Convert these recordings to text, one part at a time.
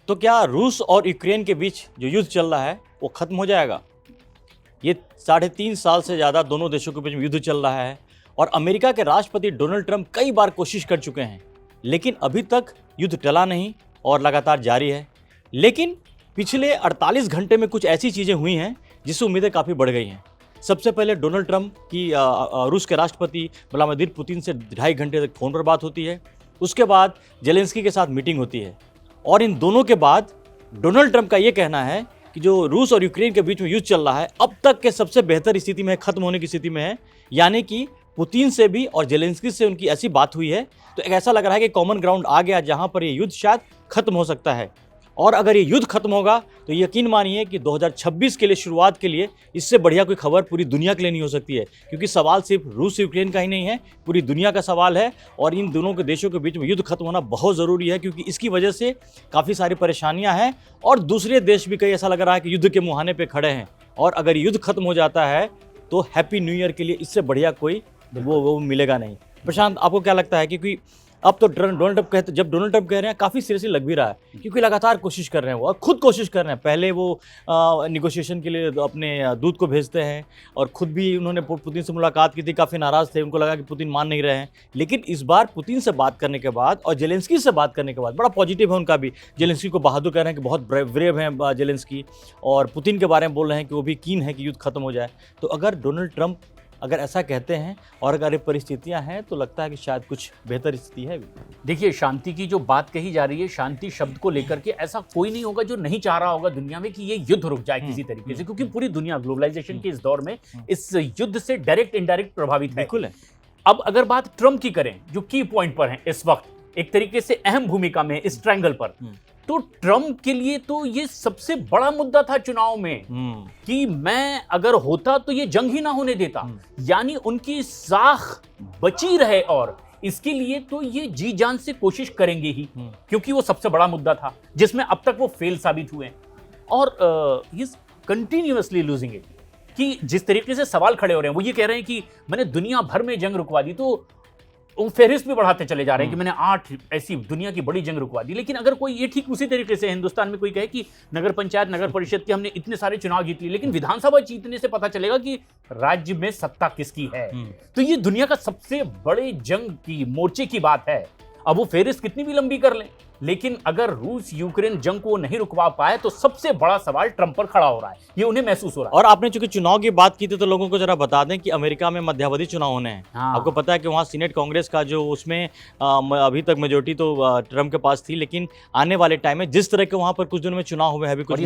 तो क्या रूस और यूक्रेन के बीच जो युद्ध चल रहा है वो खत्म हो जाएगा? ये 3.5 साल से ज़्यादा दोनों देशों के बीच में युद्ध चल रहा है और अमेरिका के राष्ट्रपति डोनाल्ड ट्रंप कई बार कोशिश कर चुके हैं, लेकिन अभी तक युद्ध टला नहीं और लगातार जारी है। लेकिन पिछले 48 घंटे में कुछ ऐसी चीज़ें हुई हैं जिससे उम्मीदें काफ़ी बढ़ गई हैं। सबसे पहले डोनाल्ड ट्रंप की रूस के राष्ट्रपति व्लादिमीर पुतिन से 2.5 घंटे तक फ़ोन पर बात होती है। उसके बाद जेलेंस्की के साथ मीटिंग होती है और इन दोनों के बाद डोनाल्ड ट्रंप का ये कहना है कि जो रूस और यूक्रेन के बीच में युद्ध चल रहा है अब तक के सबसे बेहतर स्थिति में है, खत्म होने की स्थिति में है। यानी कि पुतिन से भी और जेलेंस्की से उनकी ऐसी बात हुई है तो ऐसा लग रहा है कि कॉमन ग्राउंड आ गया जहां पर ये युद्ध शायद खत्म हो सकता है। और अगर ये युद्ध खत्म होगा तो यकीन मानिए कि 2026 के लिए शुरुआत के लिए इससे बढ़िया कोई खबर पूरी दुनिया के लिए नहीं हो सकती है, क्योंकि सवाल सिर्फ रूस यूक्रेन का ही नहीं है, पूरी दुनिया का सवाल है। और इन दोनों के देशों के बीच में युद्ध खत्म होना बहुत ज़रूरी है, क्योंकि इसकी वजह से काफ़ी सारी परेशानियां हैं और दूसरे देश भी कई ऐसा लग रहा है कि युद्ध के मुहाने पर खड़े हैं। और अगर युद्ध खत्म हो जाता है तो हैप्पी न्यू ईयर के लिए इससे बढ़िया कोई वो मिलेगा नहीं। प्रशांत, आपको क्या लगता है? क्योंकि अब तो डोनाल्ड ट्रंप कह रहे हैं काफ़ी सीरियसली लग भी रहा है, क्योंकि लगातार कोशिश कर रहे हैं वो और खुद कोशिश कर रहे हैं। पहले वो निगोशिएशन के लिए अपने दूत को भेजते हैं और खुद भी उन्होंने पुतिन से मुलाकात की थी, काफ़ी नाराज़ थे, उनको लगा कि पुतिन मान नहीं रहे हैं। लेकिन इस बार पुतिन से बात करने के बाद और जेलेंस्की से बात करने के बाद बड़ा पॉजिटिव है उनका भी। जेलेंस्की को बहादुर कह रहे हैं कि बहुत ब्रेव हैं जेलेंस्की, और पुतिन के बारे में बोल रहे हैं कि वो भी कीन है कि युद्ध खत्म हो जाए। तो अगर डोनाल्ड ट्रंप अगर ऐसा कहते हैं और अगर ये परिस्थितियां हैं तो लगता है कि शायद कुछ बेहतर स्थिति है। देखिए, शांति की जो बात कही जा रही है, शांति शब्द को लेकर के ऐसा कोई नहीं होगा जो नहीं चाह रहा होगा दुनिया में कि ये युद्ध रुक जाए किसी तरीके से, क्योंकि पूरी दुनिया ग्लोबलाइजेशन के इस दौर में इस युद्ध से डायरेक्ट इनडायरेक्ट प्रभावित है। बिल्कुल है। अब अगर बात ट्रंप की करें, जो की पॉइंट पर है इस वक्त, एक तरीके से अहम भूमिका में इस ट्रायंगल पर, तो ट्रंप के लिए तो ये सबसे बड़ा मुद्दा था चुनाव में कि मैं अगर होता तो ये जंग ही ना होने देता, यानी उनकी साख बची रहे। और इसके लिए तो ये जी जान से कोशिश करेंगे ही, क्योंकि वो सबसे बड़ा मुद्दा था जिसमें अब तक वो फेल साबित हुए। और ही कंटिन्यूअसली लूजिंग इट, कि जिस तरीके से सवाल खड़े हो रहे हैं, वो ये कह रहे हैं कि मैंने दुनिया भर में जंग रुकवा दी, तो वो फेहरिस्त भी बढ़ाते चले जा रहे हैं कि मैंने 8 ऐसी दुनिया की बड़ी जंग रुकवा दी। लेकिन अगर कोई ये ठीक उसी तरीके से हिंदुस्तान में कोई कहे कि नगर पंचायत नगर परिषद के हमने इतने सारे चुनाव जीत लिए, लेकिन विधानसभा जीतने से पता चलेगा कि राज्य में सत्ता किसकी है, तो ये दुनिया का सबसे बड़े जंग की मोर्चे की बात है। अब वो फेहरिस्त कितनी भी लंबी कर लें, लेकिन अगर रूस यूक्रेन जंग को नहीं रुकवा पाए तो सबसे बड़ा सवाल ट्रंप पर खड़ा हो रहा है, ये उन्हें महसूस हो रहा है। और आपने चूंकि चुनाव की बात की थी तो लोगों को जरा बता दें कि अमेरिका में मध्यावधि चुनाव होने हैं। आपको पता है कि वहाँ सीनेट कांग्रेस का जो उसमें अभी तक मेजोरिटी तो ट्रंप के पास थी, लेकिन आने वाले टाइम में जिस तरह के वहाँ पर कुछ दिनों में चुनाव हुए हैं, अभी कुछ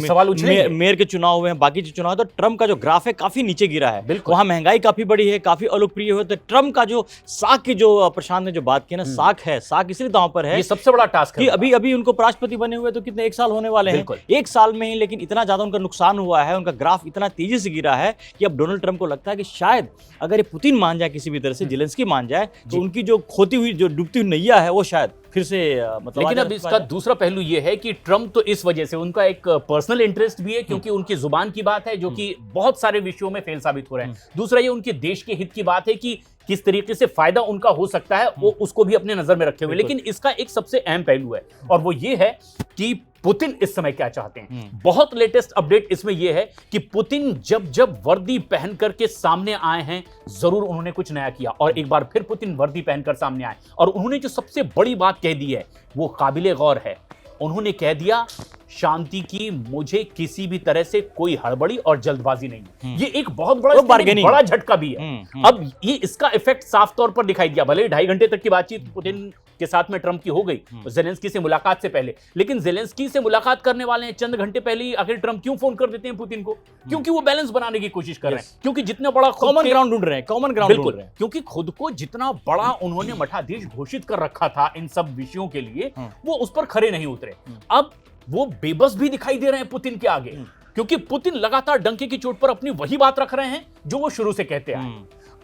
मेयर के चुनाव हुए हैं, बाकी जो चुनाव, तो ट्रंप का जो ग्राफ है काफी नीचे गिरा है। वहाँ महंगाई काफी बड़ी है, काफी अलोकप्रिय हुए। तो ट्रंप का जो साख की जो प्रशांत ने जो बात की ना, साख इसलिए दांव पर है, ये सबसे बड़ा टास्क है। अभी उनको राष्ट्रपति बने हुए तो कितने 1 साल होने वाले हैं, 1 साल में ही, लेकिन इतना ज्यादा उनका नुकसान हुआ है, उनका ग्राफ इतना तेजी से गिरा है कि अब डोनाल्ड ट्रंप को लगता है कि शायद अगर ये पुतिन मान जाए किसी भी तरह से, जेलेंस्की मान जाए, तो उनकी जो खोती हुई जो डूबती हुई नैया है वो शायद फिर से मतलब। लेकिन अब इसका दूसरा पहलू ये है कि ट्रंप तो इस वजह से उनका एक पर्सनल इंटरेस्ट भी है, क्योंकि उनकी जुबान की बात है जो कि बहुत सारे विषयों में फेल साबित हो रहे हैं। दूसरा ये उनके देश के हित की बात है कि किस तरीके से फायदा उनका हो सकता है, वो उसको भी अपने नजर में रखे हुए। लेकिन इसका एक सबसे अहम पहलू है, और वो ये है कि पुतिन इस समय क्या चाहते हैं। बहुत लेटेस्ट अपडेट इसमें यह है कि पुतिन जब वर्दी पहन करके सामने आए हैं, जरूर उन्होंने कुछ नया किया। और एक बार फिर पुतिन वर्दी पहनकर सामने आए, और उन्होंने जो सबसे बड़ी बात कह दी है वो काबिले गौर है। उन्होंने कह दिया, शांति की मुझे किसी भी तरह से कोई हड़बड़ी और जल्दबाजी नहीं। ये एक बहुत बड़ा झटका भी है। अब ये इसका इफेक्ट साफ तौर पर दिखाई दिया। भले 2.5 घंटे तक की बातचीत पुतिन के साथ में ट्रंप की हो गई जेलेंस्की से मुलाकात से पहले, लेकिन जेलेंस्की से मुलाकात करने वाले हैं चंद घंटे पहले ही आखिर ट्रंप क्यों फोन कर देते हैं पुतिन को? क्योंकि वो बैलेंस बनाने की कोशिश कर रहे हैं, क्योंकि जितना बड़ा कॉमन ग्राउंड ढूंढ रहे हैं, बिल्कुल, क्योंकि खुद को जितना बड़ा उन्होंने मठाधीश घोषित कर रखा था इन सब विषयों के लिए, वो उस पर खरे नहीं उतरे। अब वो बेबस भी दिखाई दे रहे हैं पुतिन के आगे, क्योंकि पुतिन लगातार डंके की चोट पर अपनी वही बात रख रहे हैं जो वो शुरू से कहते आए।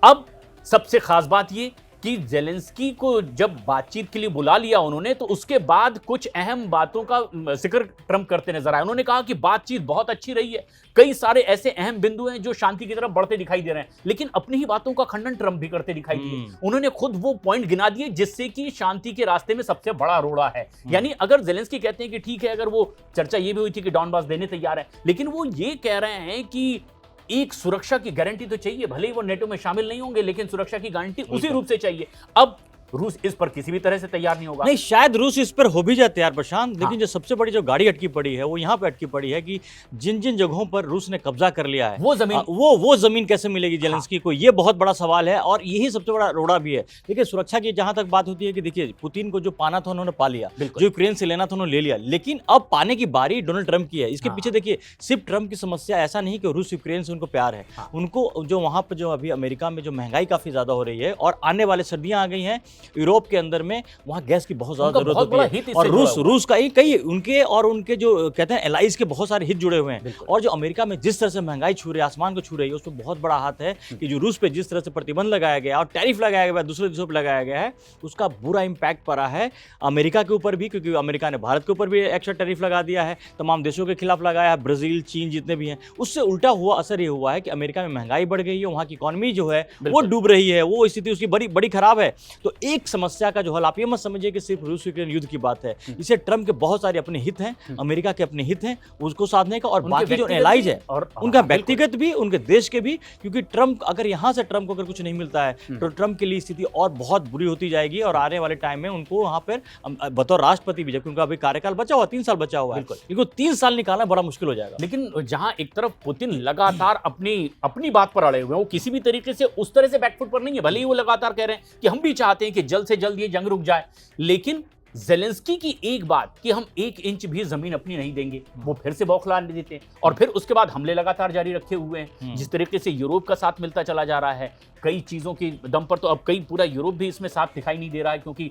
अब सबसे खास बात ये कि जेलेंस्की को जब बातचीत के लिए बुला लिया उन्होंने, तो उसके बाद कुछ अहम बातों का जिक्र ट्रंप करते नजर आए। उन्होंने कहा कि बातचीत बहुत अच्छी रही है, कई सारे ऐसे अहम बिंदु हैं जो शांति की तरफ बढ़ते दिखाई दे रहे हैं, लेकिन अपनी ही बातों का खंडन ट्रंप भी करते दिखाई दिए। उन्होंने खुद वो पॉइंट गिना दिए जिससे कि शांति के रास्ते में सबसे बड़ा रोड़ा है। यानी अगर जेलेंस्की कहते हैं कि ठीक है, अगर वो चर्चा ये भी हुई थी कि डॉनबास देने तैयार है, लेकिन वो ये कह रहे हैं कि एक सुरक्षा की गारंटी तो चाहिए, भले ही वो नेटो में शामिल नहीं होंगे, लेकिन सुरक्षा की गारंटी उसी रूप से चाहिए। अब रूस इस पर किसी भी तरह से तैयार नहीं होगा। नहीं, शायद रूस इस पर हो भी जाए तैयार प्रशांत, लेकिन जो सबसे बड़ी जो गाड़ी अटकी पड़ी है वो यहाँ पे अटकी पड़ी है कि जिन जिन जगहों पर रूस ने कब्जा कर लिया है वो जमीन कैसे मिलेगी जेलेंस्की को, ये बहुत बड़ा सवाल है और यही सबसे बड़ा रोड़ा भी है। देखिए, सुरक्षा की जहां तक बात होती है कि देखिए, पुतिन को जो पाना था उन्होंने पा लिया, जो यूक्रेन से लेना था उन्होंने ले लिया, लेकिन अब पाने की बारी डोनाल्ड ट्रंप की है। इसके पीछे देखिए सिर्फ ट्रंप की समस्या ऐसा नहीं कि रूस यूक्रेन से उनको प्यार है, उनको जो वहां पर जो अभी अमेरिका में जो महंगाई काफी ज्यादा हो रही है और आने वाले सर्दियां आ गई हैं यूरोप के अंदर में, वहां गैस की बहुत ज्यादा जरूरत होती है और रूस का ही कई उनके और उनके जो कहते हैं एलाइज के बहुत सारे हित जुड़े हुए हैं। और जो अमेरिका में जिस तरह से महंगाई छू रही है, आसमान को छू रही है, उसमें बहुत बड़ा हाथ है कि जो रूस पे जिस तरह से प्रतिबंध लगाया गया और टैरिफ लगाया गया, दूसरे देशों पर लगाया गया है, उसका बुरा इंपैक्ट पड़ा है अमेरिका के ऊपर भी, क्योंकि अमेरिका ने भारत के ऊपर भी एक्स्ट्रा टैरिफ लगा दिया है, तमाम देशों के खिलाफ लगाया है, ब्राजील, चीन जितने भी हैं। उससे उल्टा हुआ असर ये हुआ है कि अमेरिका में महंगाई बढ़ गई है, वहां की इकोनॉमी जो है वो डूब रही है, वो स्थिति उसकी बड़ी बड़ी खराब है। तो एक समस्या का जो हल, आप ये मत समझिए कि सिर्फ रूस यूक्रेन युद्ध की बात है, इसे ट्रंप के बहुत सारे अपने हित हैं, अमेरिका के अपने हित हैं उसको साधने का, और बाकी जो एलाइज है और उनका व्यक्तिगत भी, उनके देश के भी, क्योंकि ट्रंप अगर यहां से ट्रंप को अगर कुछ नहीं मिलता है तो ट्रंप के लिए स्थिति और बहुत बुरी होती जाएगी और आने वाले टाइम में उनको वहां पर बतौर राष्ट्रपति भी, जबकि उनका अभी कार्यकाल बचा हुआ 3 साल बचा हुआ है, लेकिन 3 साल निकालना बड़ा मुश्किल हो जाएगा। लेकिन जहां एक तरफ पुतिन लगातार अपनी बात पर अड़े हुए हैं, वो किसी भी तरीके से उस तरह से बैकफुट पर नहीं है, भले ही वो लगातार कह रहे हैं कि हम भी चाहते हैं कि जल्द से जल्द ये जंग रुक जाए, लेकिन जेलेंस्की की एक बात कि हम 1 इंच भी जमीन अपनी नहीं देंगे, वो फिर से बौखला देते हैं और फिर उसके बाद हमले लगातार जारी रखे हुए हैं। जिस तरीके से यूरोप का साथ मिलता चला जा रहा है कई चीजों की दम पर, तो अब कई पूरा यूरोप भी इसमें साथ दिखाई नहीं दे रहा है, क्योंकि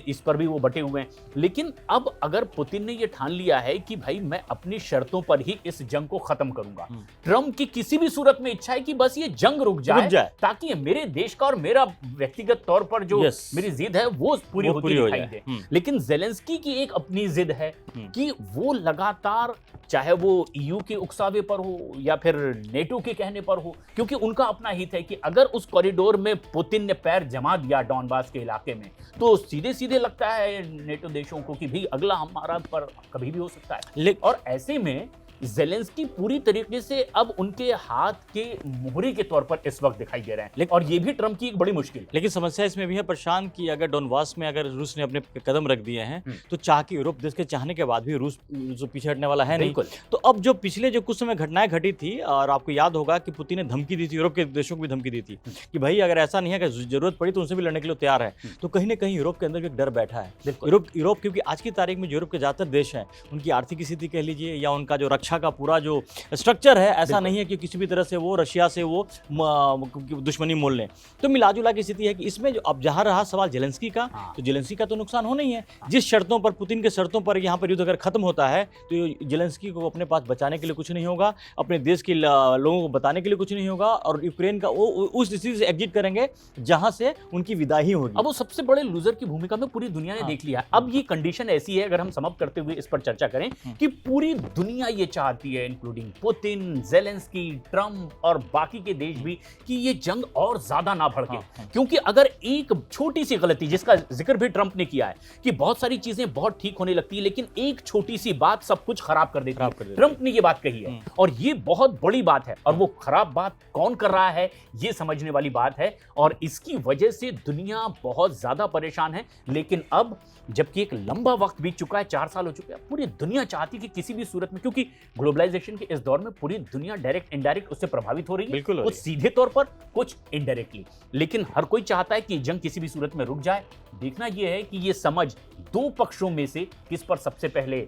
इस पर भी वो बटे हुए हैं। लेकिन अब अगर पुतिन ने ये ठान लिया है कि भाई मैं अपनी शर्तों पर ही इस जंग को खत्म करूंगा, ट्रंप की किसी भी सूरत में इच्छा है कि बस ये जंग रुक जाए ताकि मेरे देश का और मेरा व्यक्तिगत तौर पर जो मेरी जिद है वो पूरी होती दिखाई दे। लेकिन जेलेंस्की की एक अपनी जिद है कि वो लगातार, चाहे वो ईयू के उकसावे पर हो या फिर नेटो के कहने पर हो, क्योंकि उनका अपना हित है कि अगर उस कॉरिडोर में पुतिन ने पैर जमा दिया डॉनबास के इलाके में, तो सीधे सीधे लगता है नेटो देशों को कि भाई अगला हमारा पर कभी भी हो सकता है। और ऐसे में जेलेंस्की पूरी तरीके से अब उनके हाथ के मोहरे के तौर पर इस वक्त दिखाई दे रहे हैं, और ये भी ट्रंप की एक बड़ी मुश्किल। लेकिन समस्या इसमें भी है प्रशांत कि अगर डोनबास में अगर रूस ने अपने कदम रख दिए हैं तो चाह के यूरोप देश के चाहने के बाद भी रूस जो पीछे हटने वाला है नहीं। तो अब जो पिछले जो कुछ समय घटनाएं घटी थी, और आपको याद होगा कि पुतिन ने धमकी दी थी, यूरोप के देशों को भी धमकी दी थी कि भाई अगर ऐसा नहीं है कि जरूरत पड़ी तो उनसे भी लड़ने के लिए तैयार है, तो कहीं ना कहीं यूरोप के अंदर भी एक डर बैठा है। यूरोप क्योंकि आज की तारीख में यूरोप के ज्यादातर देश हैं, उनकी आर्थिक स्थिति कह लीजिए या उनका जो रक्षा का पूरा जो स्ट्रक्चर है, ऐसा नहीं है कि किसी भी तरह से वो रशिया से वो दुश्मनी मोल लें। तो मिलाजुला की स्थिति है कि इसमें जो अब जहां रहा सवाल जेलेंस्की का, तो जेलेंस्की का तो नुकसान होना ही है। जिस शर्तों पर, पुतिन के शर्तों पर यहाँ पर युद्ध अगर खत्म होता है तो जेलेंस्की को अपने पास बचाने के लिए कुछ नहीं होगा, अपने देश के लोगों को बताने के लिए कुछ नहीं होगा, और यूक्रेन का वो उस स्थिति से एग्जिट करेंगे जहां से उनकी विदाई होगी। अब वो सबसे बड़े लूजर की भूमिका में पूरी दुनिया ने देख लिया। अब ये कंडीशन ऐसी है, अगर हम समाप्त करते हुए इस पर चर्चा करें, कि पूरी दुनिया ये चाहती है, इंक्लूडिंग पुतिन, जेलेंस्की, ट्रंप और बाकी के देश भी, कि ये जंग और ज्यादा ना भड़के। क्योंकि अगर एक छोटी सी गलती, जिसका जिक्र भी ट्रंप ने किया है कि बहुत सारी चीजें बहुत ठीक होने लगती है, लेकिन एक छोटी सी बात सब कुछ खराब कर देती है। ट्रंप ने ये बात कही है और ये बहुत बड़ी बात है, और वो खराब बात कौन कर रहा है ये समझने वाली बात है, और इसकी वजह से दुनिया बहुत ज्यादा परेशान है। लेकिन अब जबकि एक लंबा वक्त बीत चुका है, 4 साल हो चुके हैं, पूरी दुनिया चाहती कि किसी भी सूरत में, क्योंकि ग्लोबलाइजेशन के इस दौर में पूरी दुनिया डायरेक्ट इनडायरेक्ट उससे प्रभावित हो रही है, कुछ सीधे तौर पर, कुछ इनडायरेक्टली, लेकिन हर कोई चाहता है कि जंग किसी भी सूरत में रुक जाए। देखना यह है कि यह समझ 2 पक्षों में से किस पर सबसे पहले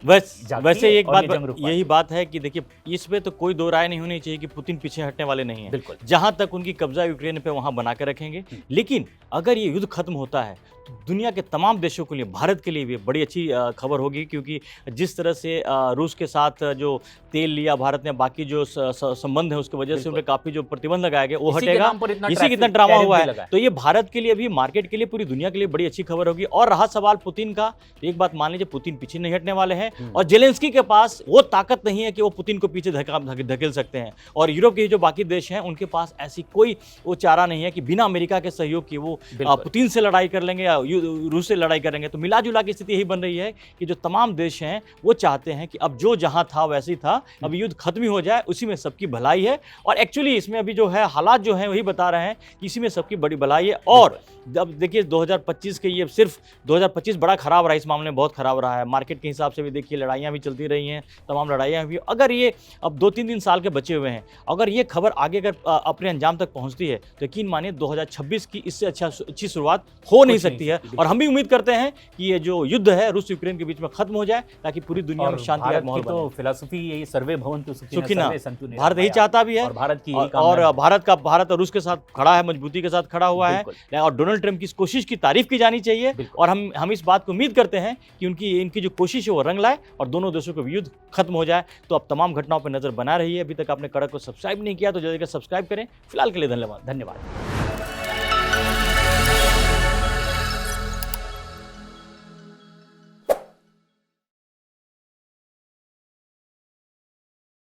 वैसे एक और ये बात जंग रुक पाए। यही बात है कि देखिए इसमें तो कोई दो राय नहीं होनी चाहिए कि पुतिन पीछे हटने वाले नहीं हैं। बिल्कुल। जहां तक उनकी कब्जा यूक्रेन पे वहां बना के रखेंगे, लेकिन अगर ये युद्ध खत्म होता है तो दुनिया के तमाम देशों के लिए, भारत के लिए भी बड़ी अच्छी खबर होगी, क्योंकि जिस तरह से रूस के साथ जो तेल लिया भारत ने, बाकी जो संबंध है उसकी वजह से उन पे काफी जो प्रतिबंध लगाया गया वो इसी के हटेगा। नाम पर इतना इसी कितना traffic, ड्रामा tariff हुआ भी है, लगा है। तो ये भारत के लिए भी, मार्केट के लिए, पूरी दुनिया के लिए बड़ी अच्छी खबर होगी। और रहा सवाल पुतिन का, तो एक बात मान लीजिए, पुतिन पीछे नहीं हटने वाले हैं और जेलेंस्की के पास वो ताकत नहीं है कि वो पुतिन को पीछे धकेल सकते हैं। और यूरोप के जो बाकी देश हैं उनके पास ऐसी कोई वो चारा नहीं है कि बिना अमेरिका के सहयोग के वो पुतिन से लड़ाई कर लेंगे या रूस से लड़ाई करेंगे। तो मिला जुला की स्थिति यही बन रही है कि जो तमाम देश हैं वो चाहते हैं कि अब जो जहां था वैसे ही था, अब युद्ध खत्म ही हो जाए, उसी में सबकी भलाई है। और एक्चुअली इसमें अभी जो है हालात जो हैं वही बता रहे हैं कि इसी में सबकी बड़ी भलाई है। और अब देखिए 2025 के, ये सिर्फ 2025 बड़ा खराब रहा, इस मामले में बहुत खराब रहा है। मार्केट के हिसाब से भी देखिए लड़ाइयाँ भी चलती रही हैं, तमाम लड़ाइयाँ भी। अगर ये अब 2-3 साल के बचे हुए हैं, अगर ये खबर आगे अगर अपने अंजाम तक पहुंचती है तो यकीन मानिए 2026 की इससे अच्छी शुरुआत हो नहीं सकती है। और हम भी उम्मीद करते हैं कि ये जो युद्ध है रूस यूक्रेन के बीच में खत्म हो जाए, ताकि पूरी दुनिया में शांति का माहौल बने। तो फिलॉसफी यही सर्वे भवन्तु सुखिनः, सर्वे सन्तु निरामयाः। भारत यही चाहता भी है और भारत की और भारत और रूस के साथ खड़ा है, मजबूती के साथ खड़ा हुआ है। और डोनाल्ड ट्रंप की इस कोशिश की तारीफ की जानी चाहिए। और हम इस बात को उम्मीद करते हैं कि इनकी जो कोशिश है वो रंग लाए और दोनों देशों का युद्ध खत्म हो जाए। तो अब तमाम घटनाओं पर नजर बना रही है। अभी तक आपने कड़क को सब्सक्राइब नहीं किया तो जल्दी से सब्सक्राइब करें। फिलहाल के लिए धन्यवाद।